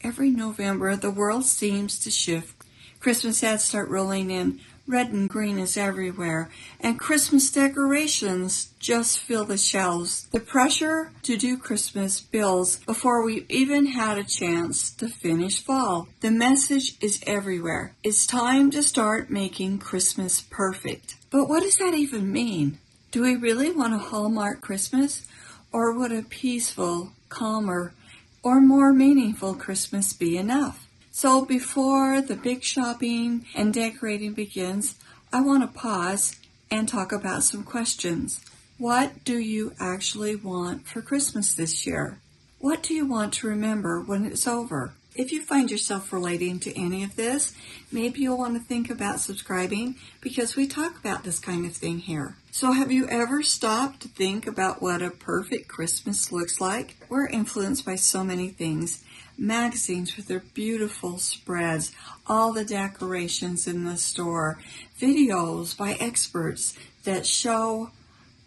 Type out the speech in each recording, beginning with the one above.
every November, the world seems to shift. Christmas ads start rolling in. Red and green is everywhere, and Christmas decorations just fill the shelves. The pressure to do Christmas builds before we've even had a chance to finish fall. The message is everywhere. It's time to start making Christmas perfect. But what does that even mean? Do we really want a Hallmark Christmas? Or would a peaceful, calmer, or more meaningful Christmas be enough? So before the big shopping and decorating begins, I want to pause and talk about some questions. What do you actually want for Christmas this year? What do you want to remember when it's over? If you find yourself relating to any of this, maybe you'll want to think about subscribing because we talk about this kind of thing here. So have you ever stopped to think about what a perfect Christmas looks like? We're influenced by so many things. Magazines with their beautiful spreads, all the decorations in the store, videos by experts that show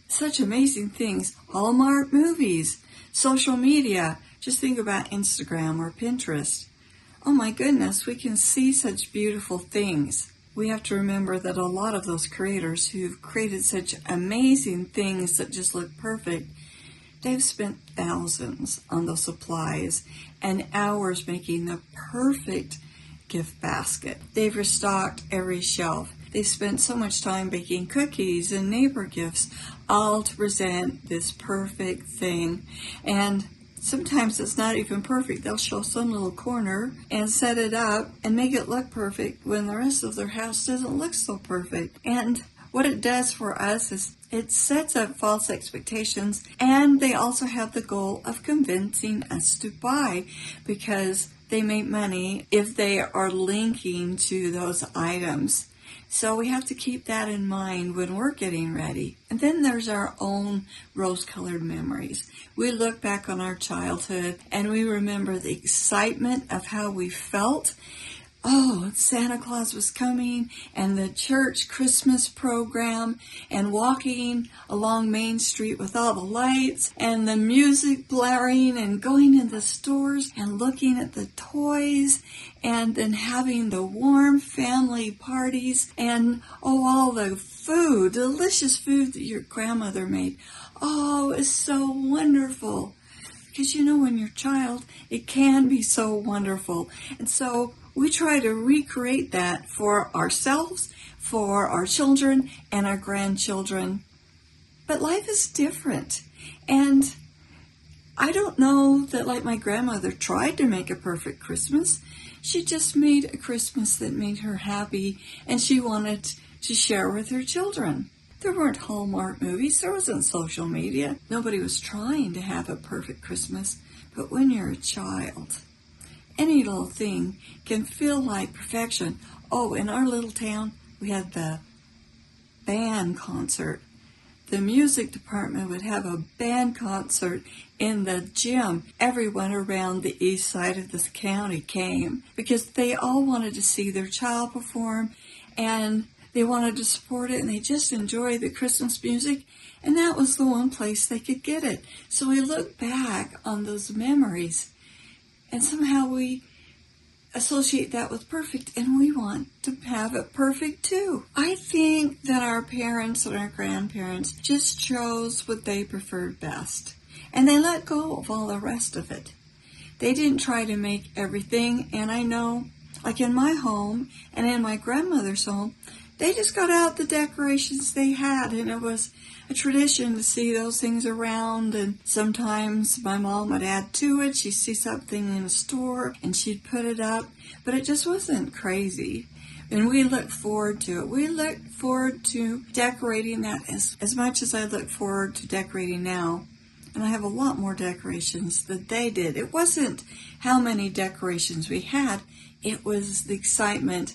such amazing things, Hallmark movies, social media. Just think about Instagram or Pinterest. Oh my goodness, we can see such beautiful things. We have to remember that a lot of those creators who've created such amazing things that just look perfect, they've spent thousands on those supplies and hours making the perfect gift basket. They've restocked every shelf. They've spent so much time baking cookies and neighbor gifts, all to present this perfect thing. And sometimes it's not even perfect. They'll show some little corner and set it up and make it look perfect when the rest of their house doesn't look so perfect. And what it does for us is it sets up false expectations, and they also have the goal of convincing us to buy because they make money if they are linking to those items. So we have to keep that in mind when we're getting ready. And then there's our own rose-colored memories. We look back on our childhood and we remember the excitement of how we felt. Oh, Santa Claus was coming, and the church Christmas program, and walking along Main Street with all the lights, and the music blaring, and going in the stores, and looking at the toys, and then having the warm family parties, and all the food, delicious food that your grandmother made. Oh, it's so wonderful. Because when you're a child, it can be so wonderful. And so we try to recreate that for ourselves, for our children, and our grandchildren. But life is different. And I don't know that, like my grandmother tried to make a perfect Christmas. She just made a Christmas that made her happy, and she wanted to share with her children. There weren't Hallmark movies. There wasn't social media. Nobody was trying to have a perfect Christmas. But when you're a child, any little thing can feel like perfection. Oh, in our little town, we had the band concert. The music department would have a band concert in the gym. Everyone around the east side of this county came because they all wanted to see their child perform, and they wanted to support it, and they just enjoyed the Christmas music, and that was the one place they could get it. So we look back on those memories, and somehow we associate that with perfect, and we want to have it perfect too. I think that our parents and our grandparents just chose what they preferred best, and they let go of all the rest of it. They didn't try to make everything, and I know, like in my home and in my grandmother's home, they just got out the decorations they had, and it was a tradition to see those things around. And sometimes my mom would add to it. She'd see something in a store and she'd put it up, but it just wasn't crazy. And we look forward to it. We look forward to decorating that as much as I look forward to decorating now. And I have a lot more decorations than they did. It wasn't how many decorations we had. It was the excitement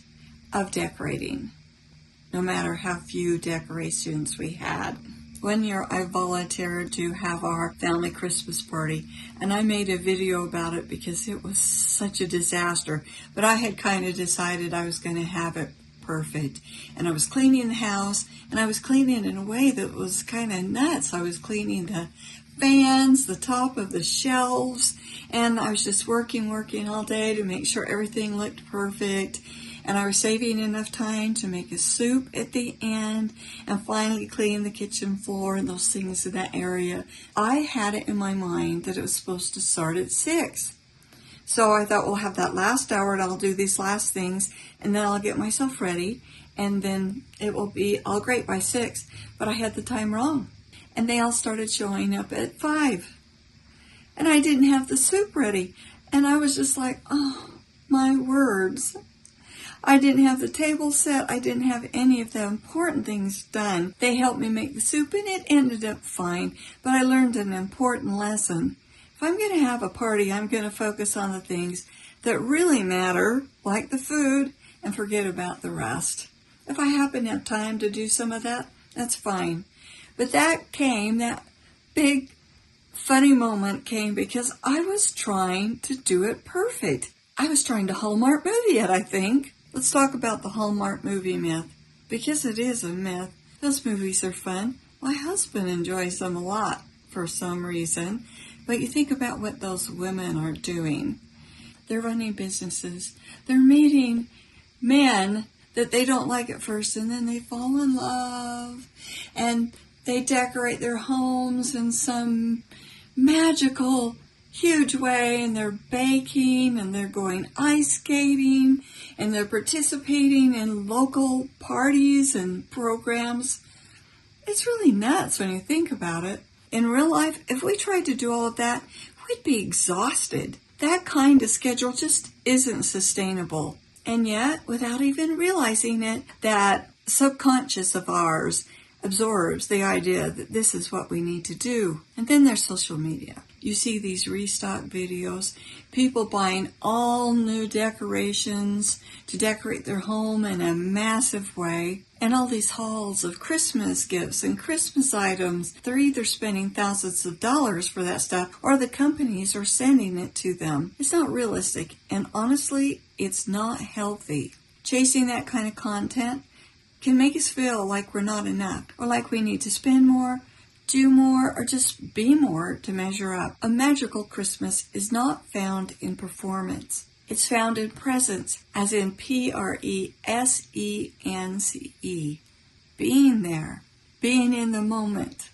of decorating, no matter how few decorations we had. One year I volunteered to have our family Christmas party, and I made a video about it because it was such a disaster. But I had kind of decided I was going to have it perfect. And I was cleaning the house, and I was cleaning in a way that was kind of nuts. I was cleaning the fans, the top of the shelves, and I was just working all day to make sure everything looked perfect. And I was saving enough time to make a soup at the end and finally clean the kitchen floor and those things in that area. I had it in my mind that it was supposed to start at 6. So I thought, we'll have that last hour and I'll do these last things and then I'll get myself ready and then it will be all great by 6. But I had the time wrong. And they all started showing up at 5. And I didn't have the soup ready. And I was just like, oh, my words. I didn't have the table set. I didn't have any of the important things done. They helped me make the soup and it ended up fine. But I learned an important lesson. If I'm going to have a party, I'm going to focus on the things that really matter, like the food, and forget about the rest. If I happen to have time to do some of that, that's fine. But that big funny moment came because I was trying to do it perfect. I was trying to Hallmark movie it, I think. Let's talk about the Hallmark movie myth. Because it is a myth. Those movies are fun. My husband enjoys them a lot for some reason. But you think about what those women are doing. They're running businesses. They're meeting men that they don't like at first, and then they fall in love. And they decorate their homes in some magical, huge way, and they're baking, and they're going ice skating, and they're participating in local parties and programs. It's really nuts when you think about it. In real life, if we tried to do all of that, we'd be exhausted. That kind of schedule just isn't sustainable. And yet, without even realizing it, that subconscious of ours absorbs the idea that this is what we need to do. And then there's social media. You see these restock videos, people buying all new decorations to decorate their home in a massive way, and all these hauls of Christmas gifts and Christmas items. They're either spending thousands of dollars for that stuff or the companies are sending it to them. It's not realistic, and honestly, it's not healthy. Chasing that kind of content can make us feel like we're not enough, or like we need to spend more, do more, or just be more to measure up. A magical Christmas is not found in performance. It's found in presence, as in presence. Being there, being in the moment,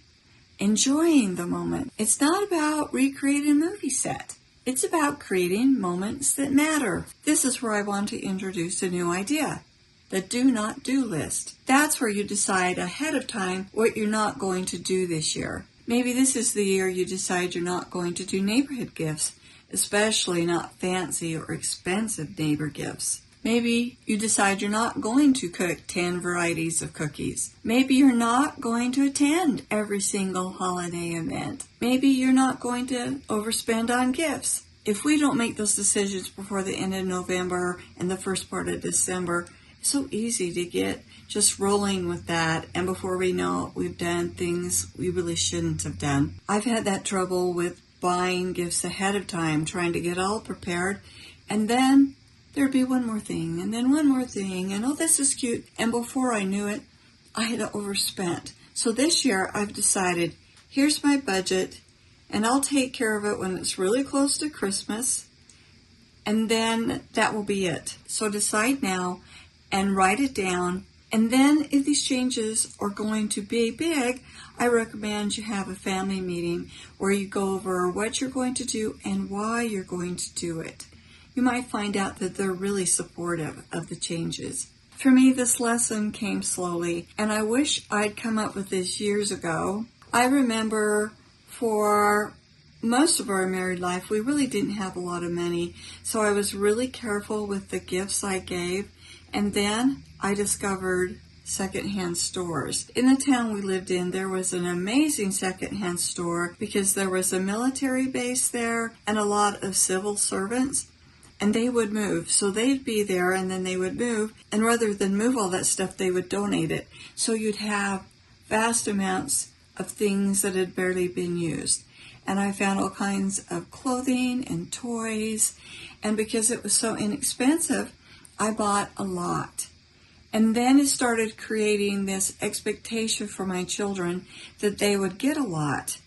enjoying the moment. It's not about recreating a movie set. It's about creating moments that matter. This is where I want to introduce a new idea. The do not do list. That's where you decide ahead of time what you're not going to do this year. Maybe this is the year you decide you're not going to do neighborhood gifts, especially not fancy or expensive neighbor gifts. Maybe you decide you're not going to cook 10 varieties of cookies. Maybe you're not going to attend every single holiday event. Maybe you're not going to overspend on gifts. If we don't make those decisions before the end of November and the first part of December, it's so easy to get just rolling with that, and before we know it, we've done things we really shouldn't have done. I've had that trouble with buying gifts ahead of time, trying to get all prepared, and then there'd be one more thing, and then one more thing, and oh, this is cute. And before I knew it, I had overspent. So this year, I've decided, here's my budget, and I'll take care of it when it's really close to Christmas, and then that will be it. So decide now and write it down. And then if these changes are going to be big, I recommend you have a family meeting where you go over what you're going to do and why you're going to do it. You might find out that they're really supportive of the changes. For me, this lesson came slowly, and I wish I'd come up with this years ago. I remember for most of our married life, we really didn't have a lot of money, so I was really careful with the gifts I gave. And then I discovered secondhand stores. In the town we lived in, there was an amazing secondhand store because there was a military base there and a lot of civil servants, and they would move. So they'd be there and then they would move, and rather than move all that stuff, they would donate it. So you'd have vast amounts of things that had barely been used. And I found all kinds of clothing and toys, and because it was so inexpensive, I bought a lot. And then it started creating this expectation for my children that they would get a lot.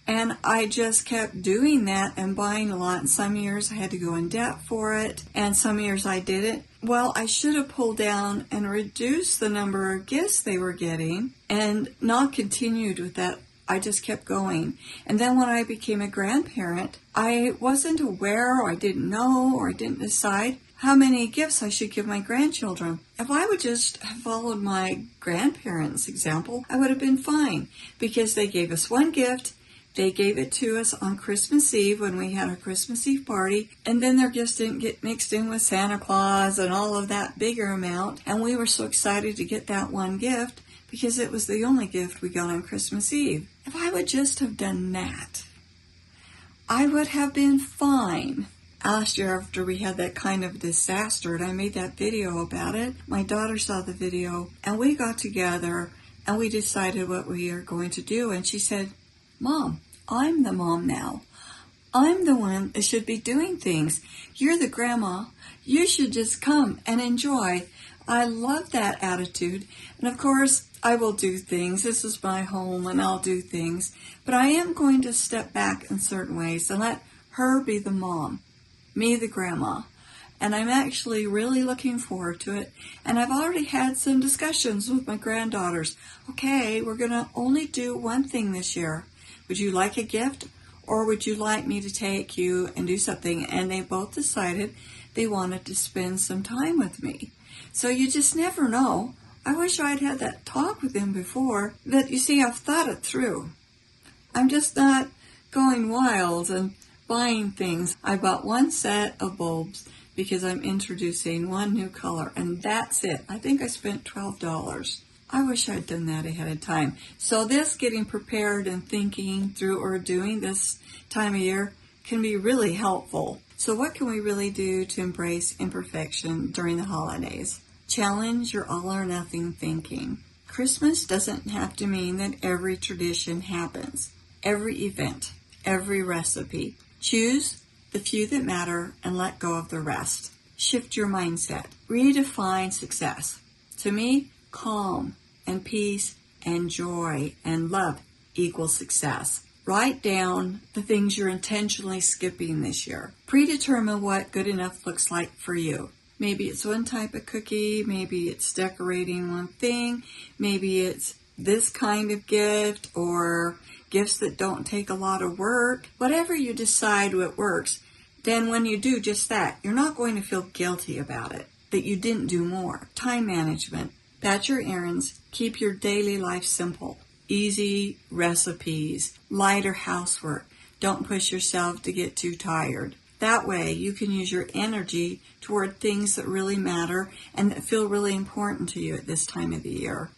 And I just kept doing that and buying a lot. And some years I had to go in debt for it, and some years I didn't. Well, I should have pulled down and reduced the number of gifts they were getting and not continued with that. I just kept going. And then when I became a grandparent, I wasn't aware, or I didn't know, or I didn't decide how many gifts I should give my grandchildren. If I would just have followed my grandparents' example, I would have been fine, because they gave us one gift. They gave it to us on Christmas Eve when we had our Christmas Eve party, and then their gifts didn't get mixed in with Santa Claus and all of that bigger amount, and we were so excited to get that one gift because it was the only gift we got on Christmas Eve. If I would just have done that, I would have been fine. Last year, after we had that kind of disaster, and I made that video about it, my daughter saw the video, and we got together, and we decided what we are going to do, and she said, "Mom, I'm the mom now. I'm the one that should be doing things. You're the grandma. You should just come and enjoy." I love that attitude. And of course, I will do things. This is my home, and I'll do things. But I am going to step back in certain ways and let her be the mom, me the grandma. And I'm actually really looking forward to it. And I've already had some discussions with my granddaughters. Okay, we're going to only do one thing this year. Would you like a gift, or would you like me to take you and do something? And they both decided they wanted to spend some time with me. So you just never know. I wish I'd had that talk with them before. But you see, I've thought it through. I'm just not going wild and buying things. I bought one set of bulbs because I'm introducing one new color, and that's it. I think I spent $12. I wish I'd done that ahead of time. So this getting prepared and thinking through or doing this time of year can be really helpful. So what can we really do to embrace imperfection during the holidays? Challenge your all or nothing thinking. Christmas doesn't have to mean that every tradition happens, every event, every recipe. Choose the few that matter and let go of the rest. Shift your mindset. Redefine success. To me, calm and peace and joy and love equals success. Write down the things you're intentionally skipping this year. Predetermine what good enough looks like for you. Maybe it's one type of cookie, maybe it's decorating one thing, maybe it's this kind of gift, or gifts that don't take a lot of work. Whatever you decide what works, then when you do just that, you're not going to feel guilty about it, that you didn't do more. Time management. Batch your errands. Keep your daily life simple. Easy recipes. Lighter housework. Don't push yourself to get too tired. That way you can use your energy toward things that really matter and that feel really important to you at this time of the year.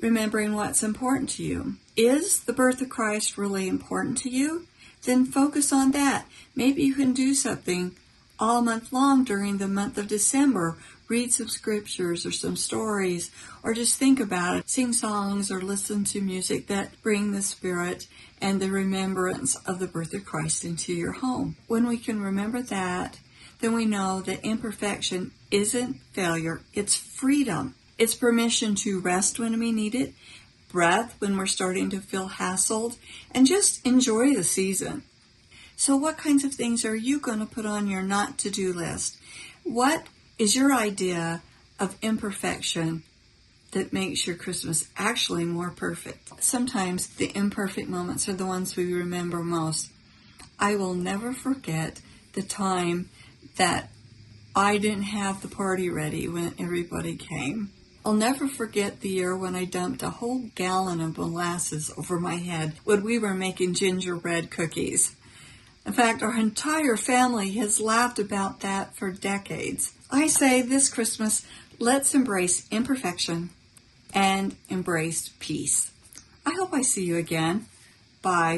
Remembering what's important to you. Is the birth of Christ really important to you? Then focus on that. Maybe you can do something all month long during the month of December. Read some scriptures or some stories, or just think about it. Sing songs or listen to music that bring the spirit and the remembrance of the birth of Christ into your home. When we can remember that, then we know that imperfection isn't failure, it's freedom. It's permission to rest when we need it, breath when we're starting to feel hassled, and just enjoy the season. So what kinds of things are you going to put on your not to-do list? What is your idea of imperfection that makes your Christmas actually more perfect? Sometimes the imperfect moments are the ones we remember most. I will never forget the time that I didn't have the party ready when everybody came. I'll never forget the year when I dumped a whole gallon of molasses over my head when we were making gingerbread cookies. In fact, our entire family has laughed about that for decades. I say this Christmas, let's embrace imperfection and embrace peace. I hope I see you again. Bye.